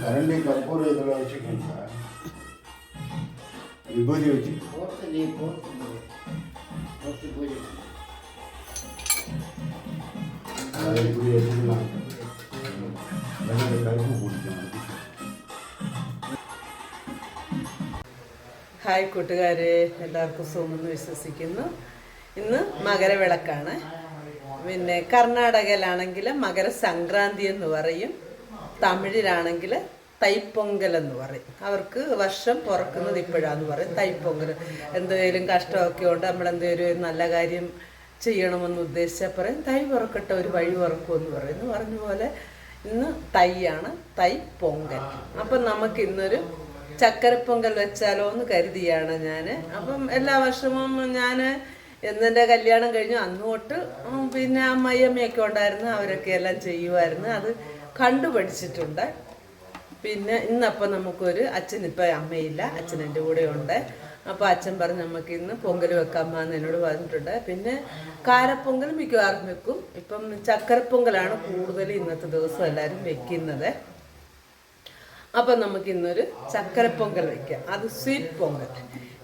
ಕರಂಡಿ ಕರ್ಪೂರ ಇದೆಲ್ಲ ಹಚ್ಚಿಕೊಂಡ ವಿಭೂತಿ ಹಚ್ಚಿ ഹായ് കൂട്ടുകാരെ, എല്ലാവർക്കും സുഖമെന്ന് വിശ്വസിക്കുന്നു. ഇന്ന് മകരവിളക്കാണ്. പിന്നെ കർണാടകയിലാണെങ്കിൽ മകരസംക്രാന്തി എന്ന് പറയും, തമിഴിലാണെങ്കിൽ തൈപ്പൊങ്കൽ എന്ന് പറയും. അവർക്ക് വർഷം പുറക്കുന്നത് ഇപ്പോഴാന്ന് പറയും തൈപ്പൊങ്കൽ. എന്തെങ്കിലും കഷ്ടമൊക്കെ ഉണ്ട്, നമ്മളെന്തെങ്കിലും നല്ല കാര്യം ചെയ്യണമെന്ന് ഉദ്ദേശിച്ചാൽ പറയും തൈ പുറക്കട്ടെ, ഒരു വഴി പുറക്കുമെന്ന് പറയുന്നു. പറഞ്ഞ പോലെ ഇന്ന് തൈയാണ്, തൈ പൊങ്കൽ. അപ്പം നമുക്ക് ഇന്നൊരു ചക്കരപ്പൊങ്കൽ വെച്ചാലോ എന്ന് കരുതിയാണ് ഞാൻ. അപ്പം എല്ലാ വർഷവും ഞാൻ എന്നെ കല്യാണം കഴിഞ്ഞു അന്ന് തൊട്ട് പിന്നെ അമ്മയമ്മയൊക്കെ ഉണ്ടായിരുന്നു, അവരൊക്കെ എല്ലാം ചെയ്യുമായിരുന്നു, അത് കണ്ടുപഠിച്ചിട്ടുണ്ട്. പിന്നെ ഇന്നപ്പം നമുക്കൊരു അച്ഛനിപ്പോൾ അമ്മയില്ല, അച്ഛൻ എൻ്റെ കൂടെ ഉണ്ട്. അപ്പോൾ അച്ഛൻ പറഞ്ഞ് നമുക്ക് ഇന്ന് പൊങ്കൽ വെക്കാമെന്ന് എന്നോട് പറഞ്ഞിട്ടുണ്ട്. പിന്നെ കാരപ്പൊങ്കൽ മിക്കവാറും വെക്കും. ഇപ്പം ചക്കരപ്പൊങ്കലാണ് കൂടുതൽ ഇന്നത്തെ ദിവസം എല്ലാവരും വെക്കുന്നത്. അപ്പം നമുക്ക് ഇന്നൊരു ചക്കരപ്പൊങ്കൽ വയ്ക്കാം, അത് സ്വീറ്റ് പൊങ്കൽ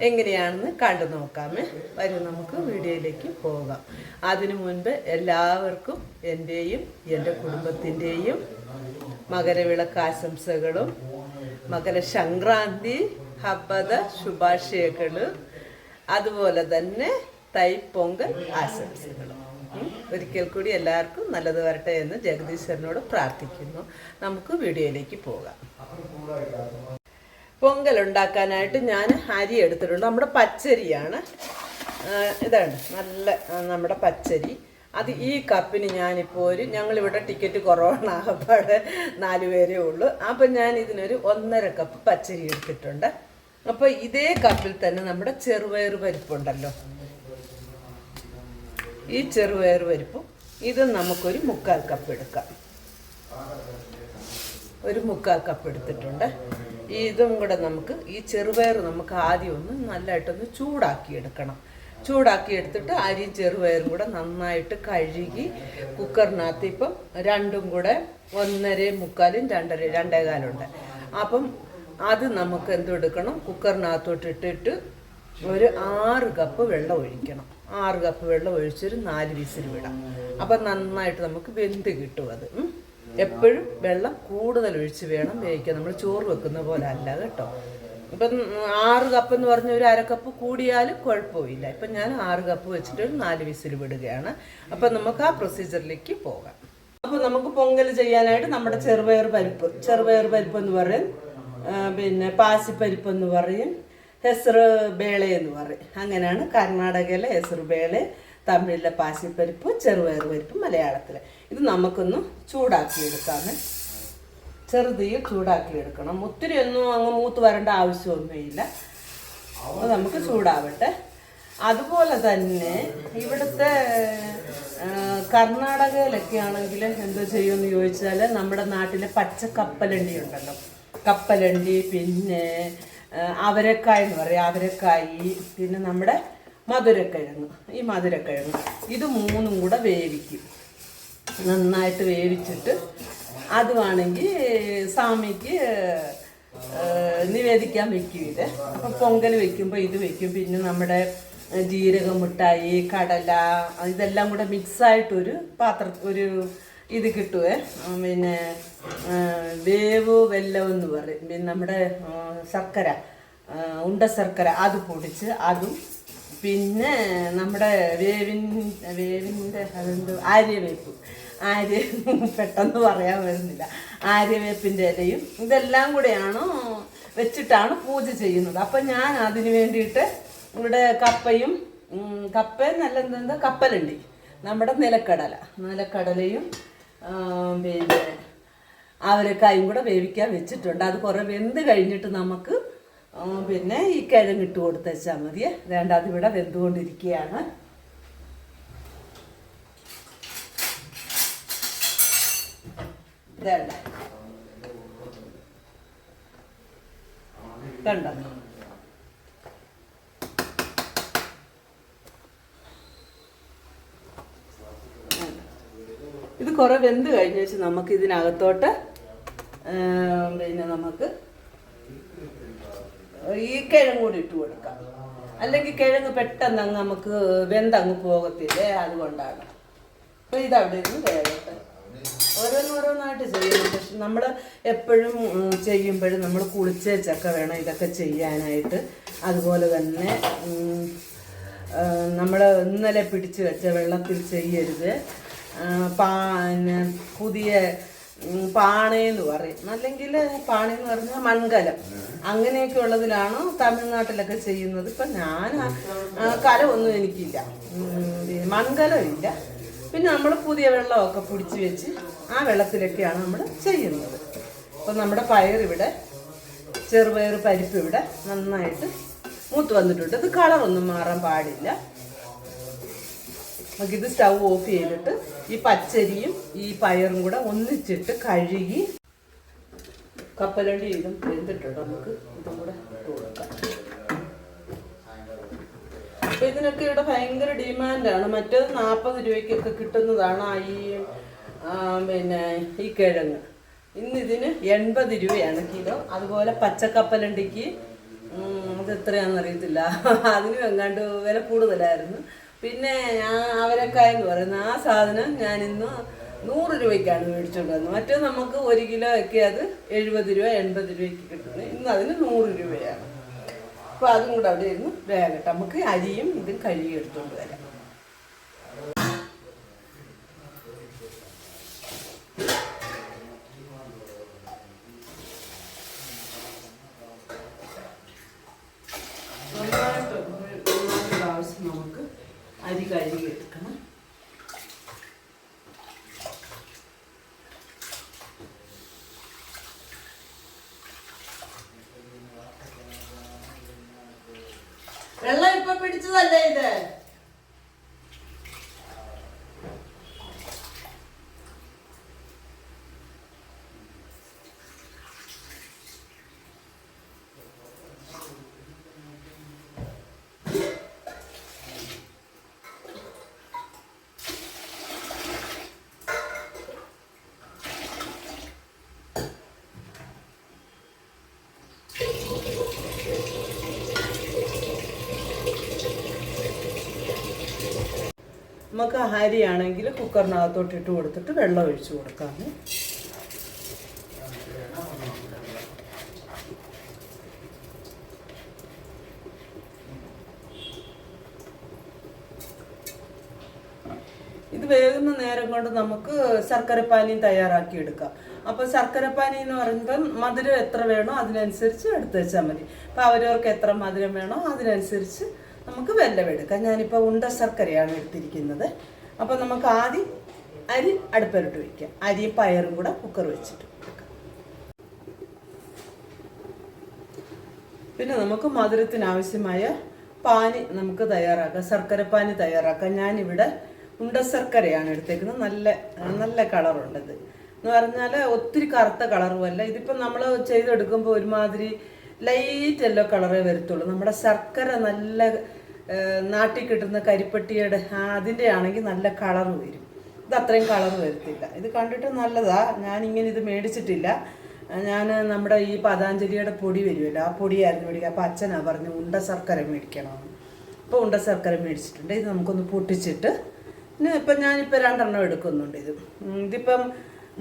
എങ്ങനെയാണെന്ന് കണ്ടു നോക്കാമേ. വരും, നമുക്ക് വീഡിയോയിലേക്ക് പോകാം. അതിനു മുൻപ് എല്ലാവർക്കും എൻ്റെയും എൻ്റെ കുടുംബത്തിൻ്റെയും മകരവിളക്ക് ആശംസകളും മകരസംക്രാന്തി ഹബ്ബದ ശുഭാശയങ്ങളും അതുപോലെ തന്നെ തൈപ്പൊങ്കൽ ആശംസകളും. ഒരിക്കൽ കൂടി എല്ലാവർക്കും നല്ലത് വരട്ടെ എന്ന് ജഗദീശ്വരനോട് പ്രാർത്ഥിക്കുന്നു. നമുക്ക് വീഡിയോയിലേക്ക് പോകാം. പൊങ്കൽ ഉണ്ടാക്കാനായിട്ട് ഞാൻ അരി എടുത്തിട്ടുണ്ട്. നമ്മുടെ പച്ചരിയാണ്, ഇതാണ് നല്ല നമ്മുടെ പച്ചരി. അത് ഈ കപ്പിന് ഞാനിപ്പോൾ ഞങ്ങളിവിടെ ടിക്കറ്റ് കുറവാണ്, ആകപ്പാടെ 4 പേരേ ഉള്ളൂ. അപ്പം ഞാൻ ഇതിനൊരു 1.5 കപ്പ് പച്ചരി എടുത്തിട്ടുണ്ട്. അപ്പോൾ ഇതേ കപ്പിൽ തന്നെ നമ്മുടെ ചെറുപയർ പരിപ്പുണ്ടല്ലോ, ഈ ചെറുപയർ പരിപ്പും ഇത് നമുക്കൊരു 3/4 കപ്പ് എടുക്കാം. ഒരു 3/4 കപ്പ് എടുത്തിട്ടുണ്ട്. ഇതും കൂടെ നമുക്ക് ഈ ചെറുപയർ നമുക്ക് ആദ്യം ഒന്ന് നല്ലതായിട്ടൊന്ന് ചൂടാക്കി എടുക്കണം. ചൂടാക്കി എടുത്തിട്ട് അരിയും ചെറുപയറും കൂടെ നന്നായിട്ട് കഴുകി കുക്കറിനകത്ത് ഇപ്പം രണ്ടും കൂടെ 1.5, 3/4, 2.5, 2.25 അപ്പം അത് നമുക്ക് എന്തെടുക്കണം, കുക്കറിനകത്തോട്ട് ഇട്ടിട്ട് ഒരു 6 കപ്പ് വെള്ളം ഒഴിക്കണം. 6 കപ്പ് വെള്ളം ഒഴിച്ചൊരു 4 വിസിൽ വിടാം. അപ്പം നന്നായിട്ട് നമുക്ക് വെന്ത് കിട്ടും. അത് എപ്പോഴും വെള്ളം കൂടുതൽ ഒഴിച്ച് വേണം വേവിക്കാൻ, നമ്മൾ ചോറ് വെക്കുന്ന പോലെ അല്ല കേട്ടോ. ഇപ്പം 6 കപ്പ് എന്ന് പറഞ്ഞ ഒരു 1/2 കപ്പ് കൂടിയാലും കുഴപ്പമില്ല. ഇപ്പം ഞാൻ 6 കപ്പ് വെച്ചിട്ട് ഒരു 4 വിസിൽ വിടുകയാണ്. അപ്പം നമുക്ക് ആ പ്രൊസീജിയറിലേക്ക് പോകാം. അപ്പോൾ നമുക്ക് പൊങ്കൽ ചെയ്യാനായിട്ട് നമ്മുടെ ചെറുപയർ പരിപ്പ് എന്ന് പറയും, പിന്നെ പാസിപ്പരിപ്പ് എന്ന് പറയും, ಹೆಸರು ಬೇಳೆ എന്ന് പറയും. അങ്ങനെയാണ് കർണാടകയിലെ ಹೆಸರು ಬೇಳೆ, തമിഴിലെ പാസിപ്പരിപ്പ്, ചെറുപയർ പരിപ്പ് മലയാളത്തിലെ. ഇത് നമുക്കൊന്ന് ചൂടാക്കിയെടുക്കാമേ. ചെറുതീയിൽ ചൂടാക്കിയെടുക്കണം. ഒത്തിരി ഒന്നും അങ്ങ് മൂത്ത് വരേണ്ട ആവശ്യമൊന്നുമില്ല. അപ്പോൾ നമുക്ക് ചൂടാവട്ടെ. അതുപോലെ തന്നെ ഇവിടുത്തെ കർണാടകയിലൊക്കെ ആണെങ്കിൽ എന്തോ ചെയ്യുമെന്ന് ചോദിച്ചാൽ നമ്മുടെ നാട്ടിലെ പച്ച കപ്പലണ്ടി ഉണ്ടല്ലോ, കപ്പലണ്ടി, പിന്നെ അവരക്കായ് എന്ന് പറയും, അവരക്കായി, പിന്നെ നമ്മുടെ മധുരക്കിഴങ്ങ്, ഈ മധുരക്കിഴങ്ങ്, ഇത് 3ഉം കൂടെ വേവിക്കും. നന്നായിട്ട് വേവിച്ചിട്ട് അതുവാണെങ്കിൽ സ്വാമിക്ക് നിവേദിക്കാൻ വെക്കും ഇത്. അപ്പം പൊങ്കൽ വെക്കുമ്പോൾ ഇത് വെക്കും. പിന്നെ നമ്മുടെ ജീരക മിഠായി, കടല, ഇതെല്ലാം കൂടെ മിക്സായിട്ടൊരു ഒരു ഇത് കിട്ടുവേ. പിന്നെ വേവ് വെല്ലം എന്ന് പറയും. പിന്നെ നമ്മുടെ ശർക്കര, ഉണ്ട ശർക്കര, അത് പൊടിച്ച് അതും, പിന്നെ നമ്മുടെ വേവിൻ്റെ അതെന്തോ ആര്യ പെട്ടെന്ന് പറയാൻ വരുന്നില്ല, ആര്യവേപ്പിൻ്റെ ഇലയും ഇതെല്ലാം കൂടെയാണ് വെച്ചിട്ടാണ് പൂജ ചെയ്യുന്നത്. അപ്പം ഞാൻ അതിന് വേണ്ടിയിട്ട് ഇവിടെ കപ്പ കപ്പലണ്ടി, നമ്മുടെ നിലക്കടലയും പിന്നെ അവരക്കായും കൂടെ വേവിക്കാൻ വെച്ചിട്ടുണ്ട്. അത് കുറേ വെന്ത് കഴിഞ്ഞിട്ട് നമുക്ക് പിന്നെ ഈ കിഴങ്ങിട്ട് കൊടുത്ത് വെച്ചാൽ മതിയേ. വേണ്ട, അതിവിടെ വെന്തുകൊണ്ടിരിക്കുകയാണ്. വേണ്ട കണ്ടോ, ഇത് കുറേ വെന്ത് കഴിഞ്ഞ വെച്ച് നമുക്ക് ഇതിനകത്തോട്ട് പിന്നെ നമുക്ക് ഈ കിഴങ്ങ് കൂടി ഇട്ട് കൊടുക്കാം. അല്ലെങ്കിൽ കിഴങ്ങ് പെട്ടെന്ന് അങ്ങ് നമുക്ക് വെന്തങ്ങ് പോകത്തില്ലേ, അതുകൊണ്ടാണ്. അപ്പോൾ ഇതവിടെ ഇരുന്ന് വേഗട്ടെ. ഓരോന്നോരോന്നായിട്ട് ചെയ്യണം. പക്ഷെ നമ്മൾ എപ്പോഴും ചെയ്യുമ്പോഴും നമ്മൾ കുളിച്ചേച്ചൊക്കെ വേണം ഇതൊക്കെ ചെയ്യാനായിട്ട്. അതുപോലെ തന്നെ നമ്മൾ ഇന്നലെ പിടിച്ച് വെച്ച വെള്ളത്തിൽ ചെയ്യരുത്. പിന്നെ പുതിയ പാണയെന്ന് പറയും, അല്ലെങ്കിൽ പാണയെന്ന് പറഞ്ഞാൽ മൺകലം, അങ്ങനെയൊക്കെ ഉള്ളതിലാണ് തമിഴ്നാട്ടിലൊക്കെ ചെയ്യുന്നത്. ഇപ്പം ഞാൻ കലമൊന്നും എനിക്കില്ല, മൺകലം ഇല്ല. പിന്നെ നമ്മൾ പുതിയ വെള്ളമൊക്കെ പിടിച്ച് വെച്ച് ആ വെള്ളത്തിലൊക്കെയാണ് നമ്മൾ ചെയ്യുന്നത്. അപ്പം നമ്മുടെ പയറിവിടെ, ചെറുപയർ പരിപ്പ് ഇവിടെ നന്നായിട്ട് മൂത്ത് വന്നിട്ടുണ്ട്. ഇത് കളറൊന്നും മാറാൻ പാടില്ല. നമുക്കിത് സ്റ്റൗ ഓഫ് ചെയ്തിട്ട് ഈ പച്ചരിയും ഈ പയറും കൂടെ ഒന്നിച്ചിട്ട് കഴുകി, കപ്പലണ്ടി ഇതും വെന്തിട്ടുണ്ട്, നമുക്ക് ഇതും കൂടെ ഇട്ട് കൊടുക്കാം. അപ്പം ഇതിനൊക്കെ ഇവിടെ ഭയങ്കര ഡിമാൻഡാണ്. മറ്റേത് 40 രൂപയ്ക്കൊക്കെ കിട്ടുന്നതാണ് ഈ പിന്നെ ഈ കിഴങ്ങ്. ഇന്നിതിന് 80 രൂപയാണ് കിലോ. അതുപോലെ പച്ചക്കപ്പലണ്ടിക്ക് അത് എത്രയാണെന്ന് അറിയത്തില്ല, അതിനും എങ്ങാണ്ട് വില കൂടുതലായിരുന്നു. പിന്നെ അവരക്കായ എന്ന് പറയുന്ന ആ സാധനം ഞാനിന്ന് 100 രൂപയ്ക്കാണ് മേടിച്ചുകൊണ്ട് വന്നത്. മറ്റേ നമുക്ക് 1 കിലോ ഒക്കെ അത് 70 രൂപ 80 രൂപയ്ക്ക് കിട്ടുന്നത്. ഇന്ന് അതിന് 100 രൂപയാണ്. അപ്പോൾ അതും കൂടെ അവിടെ ഇരുന്ന് വേഗട്ടെ. നമുക്ക് അരിയും ഇതും കഴുകി എടുത്തുകൊണ്ട് വരാം. നമുക്ക് അരി കഴുകി എടുക്കണം. വെള്ളം ഇപ്പൊ പിടിച്ചതല്ലേ ഇത്? നമുക്ക് അരിയാണെങ്കിൽ കുക്കറിനകത്തോട്ട് ഇട്ട് കൊടുത്തിട്ട് വെള്ളം ഒഴിച്ചു കൊടുക്കാം. ഇത് വേകുന്ന നേരം കൊണ്ട് നമുക്ക് ശർക്കരപ്പാനിയും തയ്യാറാക്കി എടുക്കാം. അപ്പോൾ ശർക്കരപ്പാനി എന്ന് പറയുമ്പം മധുരം എത്ര വേണോ അതിനനുസരിച്ച് എടുത്ത് വെച്ചാൽ മതി. അപ്പോൾ അവരവർക്ക് എത്ര മധുരം വേണോ അതിനനുസരിച്ച് നമുക്ക് വെല്ലം എടുക്കാം. ഞാനിപ്പോൾ ഉണ്ട ശർക്കരയാണ് എടുത്തിരിക്കുന്നത്. അപ്പോൾ നമുക്ക് ആദ്യം അരി അടുപ്പിലിട്ട് വയ്ക്കാം. അരിയും പയറും കൂടെ കുക്കർ വെച്ചിട്ട് എടുക്കാം. പിന്നെ നമുക്ക് മധുരത്തിനാവശ്യമായ പാനി നമുക്ക് തയ്യാറാക്കാം, ശർക്കരപ്പാനി തയ്യാറാക്കാം. ഞാനിവിടെ ഉണ്ട ശർക്കരയാണ് എടുത്തേക്കുന്നത്. നല്ല കളറുണ്ടത് എന്ന് പറഞ്ഞാൽ ഒത്തിരി കറുത്ത കളറുമല്ല. ഇതിപ്പോൾ നമ്മൾ ചെയ്തെടുക്കുമ്പോൾ ഒരുമാതിരി ലൈറ്റ് യെല്ലോ കളറേ വരത്തുള്ളൂ. നമ്മുടെ ശർക്കര നല്ല നാട്ടിൽ കിട്ടുന്ന കരിപ്പട്ടിയുടെ അതിൻ്റെ ആണെങ്കിൽ നല്ല കളർ വരും. ഇത് അത്രയും കളർ വരത്തില്ല. ഇത് കണ്ടിട്ട് നല്ലതാ. ഞാനിങ്ങനെ ഇത് മേടിച്ചിട്ടില്ല. ഞാൻ നമ്മുടെ ഈ പതാഞ്ജലിയുടെ പൊടി വരുമല്ലോ, ആ പൊടിയായിരുന്നു മേടിക്കുക. അപ്പോൾ അച്ഛനാ പറഞ്ഞു ഉണ്ട ശർക്കര മേടിക്കണമെന്ന്. അപ്പോൾ ഉണ്ട ശർക്കര മേടിച്ചിട്ടുണ്ട്. ഇത് നമുക്കൊന്ന് പൊട്ടിച്ചിട്ട് ഇപ്പം ഞാനിപ്പോൾ 2 എണ്ണം എടുക്കുന്നുണ്ട്. ഇതിപ്പം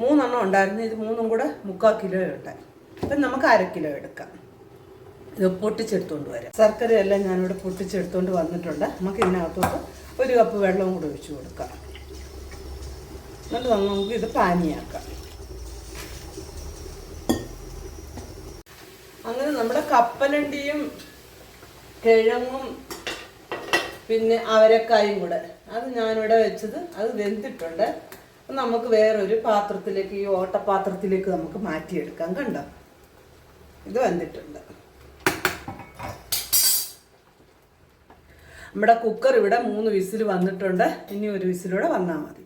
3 എണ്ണം ഉണ്ടായിരുന്നു. ഇത് 3ഉം കൂടെ 3/4 കിലോ ഉണ്ടായി. അപ്പം നമുക്ക് 1/2 കിലോ എടുക്കാം. ഇത് പൊട്ടിച്ചെടുത്തുകൊണ്ട് വരാം. ശർക്കരയെല്ലാം ഞാനിവിടെ പൊട്ടിച്ചെടുത്തുകൊണ്ട് വന്നിട്ടുണ്ട്. നമുക്ക് ഇതിനകത്തോട്ട് 1 കപ്പ് വെള്ളവും കൂടെ ഒഴിച്ചു കൊടുക്കാം. എന്നിട്ട് നമുക്ക് ഇത് പാനിയാക്കാം. അങ്ങനെ നമ്മുടെ കപ്പലണ്ടിയും കിഴങ്ങും പിന്നെ അവരക്കായും കൂടെ അത് ഞാനിവിടെ വെച്ചത് അത് വെന്തിട്ടുണ്ട്. നമുക്ക് വേറൊരു പാത്രത്തിലേക്ക്, ഈ ഓട്ടപാത്രത്തിലേക്ക് നമുക്ക് മാറ്റിയെടുക്കാം. കണ്ടോ, ഇത് വെന്തിട്ടുണ്ട്. നമ്മുടെ കുക്കർ ഇവിടെ 3 വിസിൽ വന്നിട്ടുണ്ട്. ഇനി 1 വിസിലൂടെ വന്നാൽ മതി.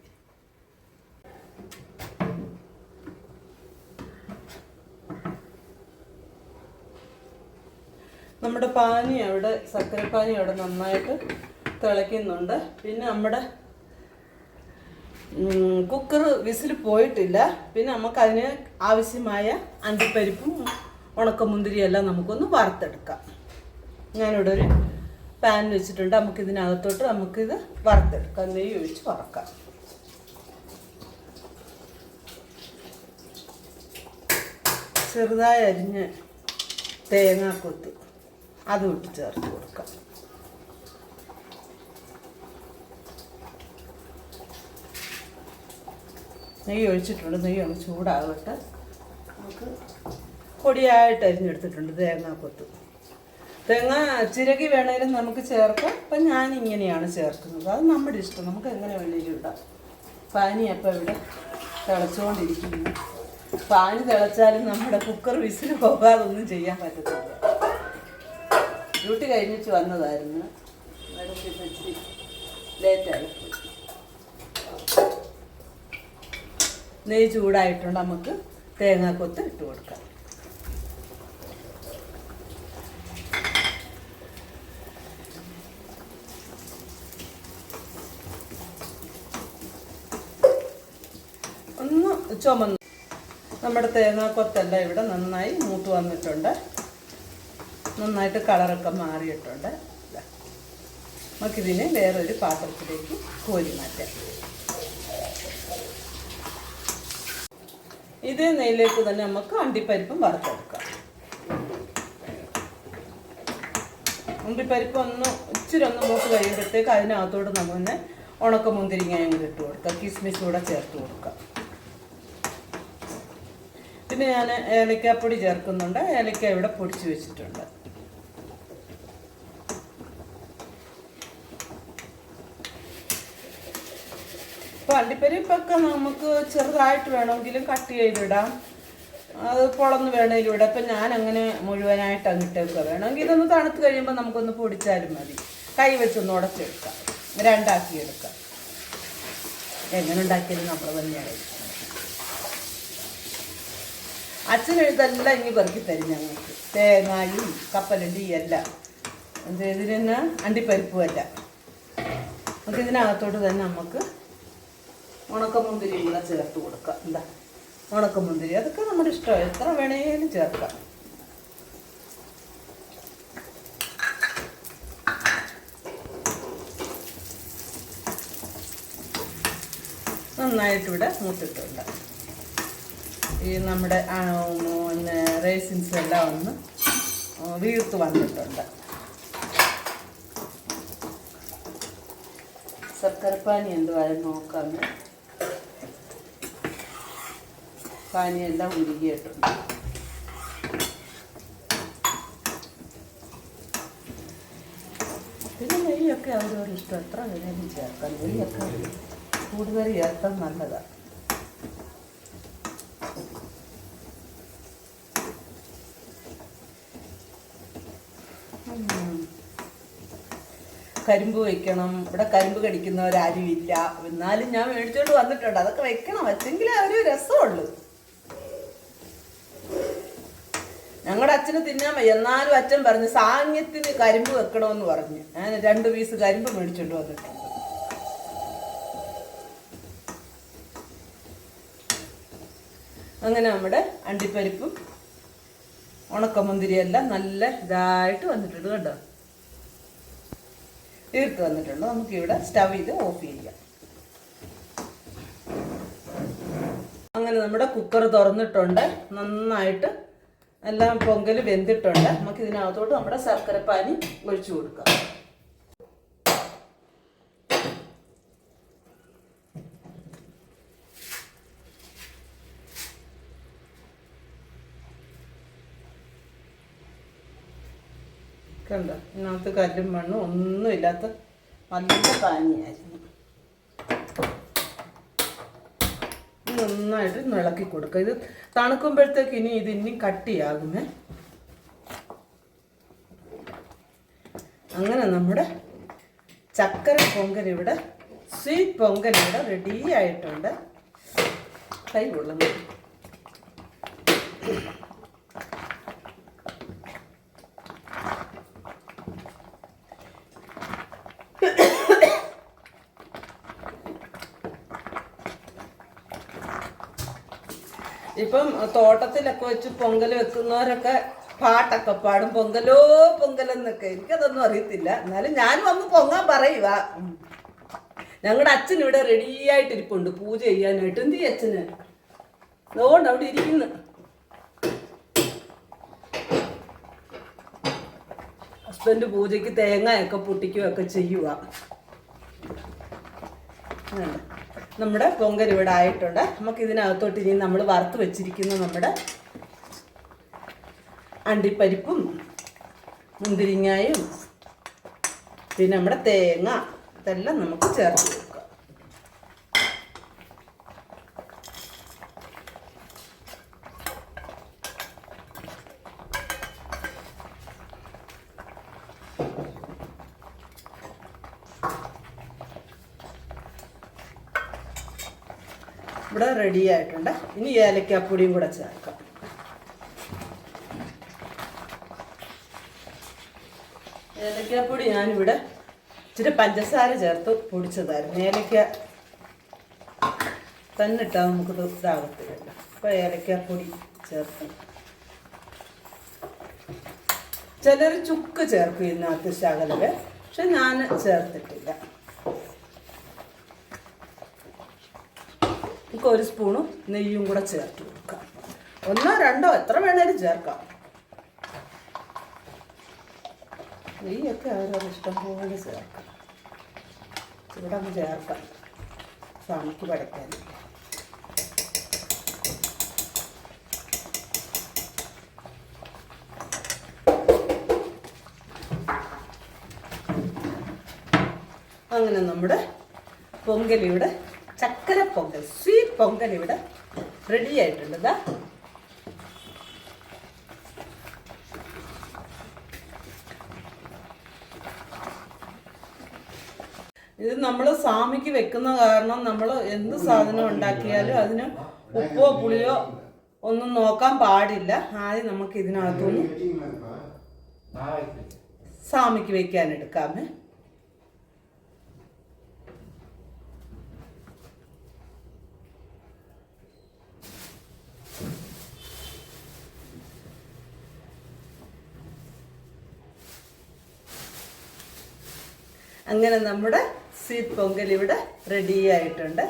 നമ്മുടെ പാനി അവിടെ, ശർക്കരപ്പാനി അവിടെ നന്നായിട്ട് തിളയ്ക്കുന്നുണ്ട്. പിന്നെ നമ്മുടെ കുക്കർ വിസിൽ പോയിട്ടില്ല. പിന്നെ നമുക്കതിന് ആവശ്യമായ അണ്ടിപ്പരിപ്പും ഉണക്കമുന്തിരിയും എല്ലാം നമുക്കൊന്ന് വറുത്തെടുക്കാം. ഞാനിവിടെ ഒരു പാൻ വെച്ചിട്ടുണ്ട്. നമുക്കിതിനകത്തോട്ട് നമുക്കിത് വറുത്തെടുക്കാം. നെയ്യ് ഒഴിച്ച് വറക്കാം. ചെറുതായി അരിഞ്ഞ് തേങ്ങാക്കൊത്ത് അതും ഇട്ട് ചേർത്ത് കൊടുക്കാം. നെയ്യ് ഒഴിച്ചിട്ടുണ്ട്. നെയ്യ് ഒന്ന് ചൂടാകട്ടെ. നമുക്ക് പൊടിയായിട്ട് അരിഞ്ഞെടുത്തിട്ടുണ്ട് തേങ്ങാക്കൊത്ത്. തേങ്ങ ചിരകി വേണേലും നമുക്ക് ചേർക്കാം. അപ്പം ഞാനിങ്ങനെയാണ് ചേർക്കുന്നത്. അത് നമ്മുടെ ഇഷ്ടം, നമുക്ക് എങ്ങനെ വേണേലും ഇടാം. പാനി അപ്പം ഇവിടെ തിളച്ചുകൊണ്ടിരിക്കുന്നു. പാനി തിളച്ചാലും നമ്മുടെ കുക്കർ വിസിൽ പോകാതൊന്നും ചെയ്യാൻ പറ്റത്തില്ല. ഡ്യൂട്ടി കഴിഞ്ഞിട്ട് വന്നതായിരുന്നു. ഇച്ചിരി ലേറ്റായി. നെയ്യ് ചൂടായിട്ടുണ്ട്. നമുക്ക് തേങ്ങാക്കൊത്ത് ഇട്ട് കൊടുക്കാം. ഒന്ന് ചുമന്ന് നമ്മുടെ തേങ്ങാക്കൊത്തെല്ലാം ഇവിടെ നന്നായി മൂത്ത് വന്നിട്ടുണ്ട്. നന്നായിട്ട് കളറൊക്കെ മാറിയിട്ടുണ്ട്. നമുക്കിതിനെ വേറൊരു പാത്രത്തിലേക്ക് കോരി മാറ്റാം. ഇതേ നെയ്യിലേക്ക് തന്നെ നമുക്ക് അണ്ടിപ്പരിപ്പും വറുത്തെടുക്കാം. അണ്ടിപ്പരിപ്പ് ഇച്ചിരി ഒന്ന് മൂത്ത് കഴിയുമ്പോഴത്തേക്ക് അതിനകത്തോട്ട് നമ്മൾ ഉണക്കമുന്തിരിങ്ങയും കൂടി ഇട്ട് കൊടുക്കാം. കിസ്മിസ് കൂടെ ചേർത്ത് കൊടുക്കാം. പിന്നെ ഞാൻ ഏലക്കാപ്പൊടി ചേർക്കുന്നുണ്ട്. ഏലക്ക ഇവിടെ പൊടിച്ച് വെച്ചിട്ടുണ്ട്. ഇപ്പോൾ അണ്ടിപ്പരിപ്പൊക്കെ നമുക്ക് ചെറുതായിട്ട് വേണമെങ്കിലും കട്ട് ചെയ്തിടാം. അത് പൊളന്ന് വേണമെങ്കിലും ഇടാം. ഇപ്പം ഞാനങ്ങനെ മുഴുവനായിട്ട് അങ്ങിട്ടേക്കുക. വേണമെങ്കിൽ ഇതൊന്ന് തണുത്ത് കഴിയുമ്പോൾ നമുക്കൊന്ന് പൊടിച്ചാലും മതി. കൈ വെച്ചൊന്ന് ഉടച്ചെടുക്കാം, രണ്ടാക്കിയെടുക്കാം. എങ്ങനെ ഉണ്ടാക്കിയാലും നമ്മൾ തന്നെയാണ്. അച്ഛൻ ഇതെല്ലാം ഇനി പെറുക്കി തരും ഞങ്ങൾക്ക്. തേങ്ങയും കപ്പലണ്ടിയും എല്ലാം ഇതിന് തന്നെ അണ്ടിപ്പരിപ്പും അല്ല. നമുക്ക് ഇതിനകത്തോട്ട് തന്നെ നമുക്ക് ഉണക്കമുന്തിരി കൂടെ ചേർത്ത് കൊടുക്കാം. എന്താ ഉണക്കമുന്തിരി അതൊക്കെ നമ്മുടെ ഇഷ്ടമാണ്, എത്ര വേണേലും ചേർക്കാം. നന്നായിട്ടിവിടെ മൂത്തിട്ടുണ്ട്. ഈ നമ്മുടെ റേസിൻസ് എല്ലാം ഒന്ന് വീർത്ത് വന്നിട്ടുണ്ട്. ശർക്കരപ്പാനി എന്തുവായാലും നോക്കാമെന്ന്. പാനിയെല്ലാം ഉരുകിയിട്ടുണ്ട്. പിന്നെ നെയ്യൊക്കെ അവരോട് ഇഷ്ടം, എത്ര വേണേലും ചേർക്കാം. നെയ്യൊക്കെ കൂടുതൽ ചേർത്താൽ നല്ലതാണ്. കരിമ്പ് വെക്കണം. ഇവിടെ കരിമ്പ് കടിക്കുന്നവരാരും ഇല്ല. എന്നാലും ഞാൻ മേടിച്ചോണ്ട് വന്നിട്ടുണ്ട്. അതൊക്കെ വെക്കണം, വെച്ചെങ്കിലേ ഒരു രസമുള്ളൂ. ഞങ്ങളുടെ അച്ഛന് തിന്നാൻ വയ്യ, എന്നാലും അച്ഛൻ പറഞ്ഞു സാങ്യത്തിന് കരിമ്പ് വെക്കണമെന്ന് പറഞ്ഞു. ഞാൻ 2 പീസ് കരിമ്പ് മേടിച്ചോണ്ട് വന്നിട്ടുണ്ട്. അങ്ങനെ നമ്മുടെ അണ്ടിപ്പരിപ്പും ഉണക്കമുന്തിരിയെല്ലാം നല്ല ഇതായിട്ട് വന്നിട്ടുണ്ട്. കണ്ടോ, തീർത്ത് വന്നിട്ടുണ്ട്. നമുക്കിവിടെ സ്റ്റവ് ഇത് ഓഫ് ചെയ്യാം. അങ്ങനെ നമ്മുടെ കുക്കർ തുറന്നിട്ടുണ്ട്. നന്നായിട്ട് എല്ലാം പൊങ്കൽ വെന്തിട്ടുണ്ട്. നമുക്ക് ഇതിനകത്തോട്ട് നമ്മുടെ ശർക്കരപ്പാനി ഒഴിച്ചു കൊടുക്കാം. കണ്ടോ, ഇതിനകത്ത് കല്ലും മണ്ണും ഒന്നുമില്ലാത്ത നല്ല പാനിയായിരുന്നു. നന്നായിട്ട് ഇളക്കി കൊടുക്കുക. ഇത് തണുക്കുമ്പോഴത്തേക്ക് ഇനി കട്ടിയാകുമേ. അങ്ങനെ നമ്മുടെ ചക്കര പൊങ്കൽ ഇവിടെ, സ്വീറ്റ് പൊങ്കൽ ഇവിടെ റെഡി ആയിട്ടുണ്ട്. കൈ കൊള്ളുന്നു. ഇപ്പം തോട്ടത്തിലൊക്കെ വെച്ച് പൊങ്കൽ വെക്കുന്നവരൊക്കെ പാട്ടൊക്കെ പാടും, പൊങ്കലോ പൊങ്കലെന്നൊക്കെ. എനിക്കതൊന്നും അറിയത്തില്ല, എന്നാലും ഞാനും വന്ന് പൊങ്ങാൻ പറയുക. ഞങ്ങളുടെ അച്ഛൻ ഇവിടെ റെഡിയായിട്ടിരിപ്പുണ്ട് പൂജ ചെയ്യാനായിട്ട്. എന്ത് ചെയ്യും അച്ഛന്? അതുകൊണ്ട് അവിടെ ഇരിക്കുന്നു. ഹസ്ബൻഡ് പൂജയ്ക്ക് തേങ്ങയൊക്കെ പൊട്ടിക്കുകയൊക്കെ ചെയ്യുക. നമ്മുടെ പൊങ്കൽ ഇവിടെ ആയിട്ടുണ്ട്. നമുക്ക് ഇതിനകത്തോട്ട് ഇനി നമ്മൾ വറുത്ത് വെച്ചിരിക്കുന്ന നമ്മുടെ അണ്ടിപ്പരിപ്പും മുന്തിരിങ്ങായും പിന്നെ നമ്മുടെ തേങ്ങ ഇതെല്ലാം നമുക്ക് ചേർത്ത് കൊടുക്കാം. ഇവിടെ റെഡി ആയിട്ടുണ്ട്. ഇനി ഏലക്കാപ്പൊടിയും കൂടെ ചേർക്കാം. ഏലക്കാപ്പൊടി ഞാനിവിടെ ഇച്ചിരി പഞ്ചസാര ചേർത്ത് പൊടിച്ചതായിരുന്നു. ഏലക്ക തന്നെ ഇട്ടാൽ നമുക്കിത് ഇതാകത്തില്ലല്ലോ. അപ്പോൾ ഏലക്കാപ്പൊടി ചേർത്ത്. ചിലർ ചുക്ക് ചേർക്കും ഇതിനകത്ത് ശകലര്, പക്ഷെ ഞാൻ ചേർത്തിട്ടില്ല. നമുക്ക് ഒരു സ്പൂണും നെയ്യും കൂടെ ചേർത്ത് കൊടുക്കാം. 1 2 എത്ര വേണേലും ചേർക്കാം. നെയ്യൊക്കെ അവരവരുടെ ഇഷ്ടം പോലെ ചേർക്കാം. ഇവിടെ അങ്ങ് ചേർക്കാം സ്വാമിക്ക് പടയ്ക്കാൻ. അങ്ങനെ നമ്മുടെ പൊങ്കലിവിടെ, ചക്കര പൊങ്കൽ, സ്വീറ്റ് പൊങ്കൽ ഇവിടെ റെഡി ആയിട്ടുണ്ട്. ഇതാ ഇത് നമ്മൾ സ്വാമിക്ക് വെക്കുന്ന കാരണം നമ്മൾ എന്ത് സാധനം ഉണ്ടാക്കിയാലും അതിന് ഉപ്പോ പുളിയോ ഒന്നും നോക്കാൻ പാടില്ല. ആദ്യം നമുക്ക് ഇതിനകത്തൊന്ന് സ്വാമിക്ക് വെക്കാൻ എടുക്കാമേ. അങ്ങനെ നമ്മുടെ സ്വീറ്റ് പൊങ്കൽ ഇവിടെ റെഡി ആയിട്ടുണ്ട്.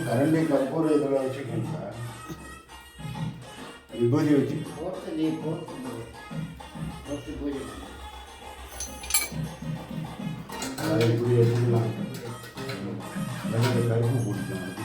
కరెంట్ కర్పూర ఇదిలో వచ్చి విభూతి వచ్చి కడుపు కుడుతున్నాను.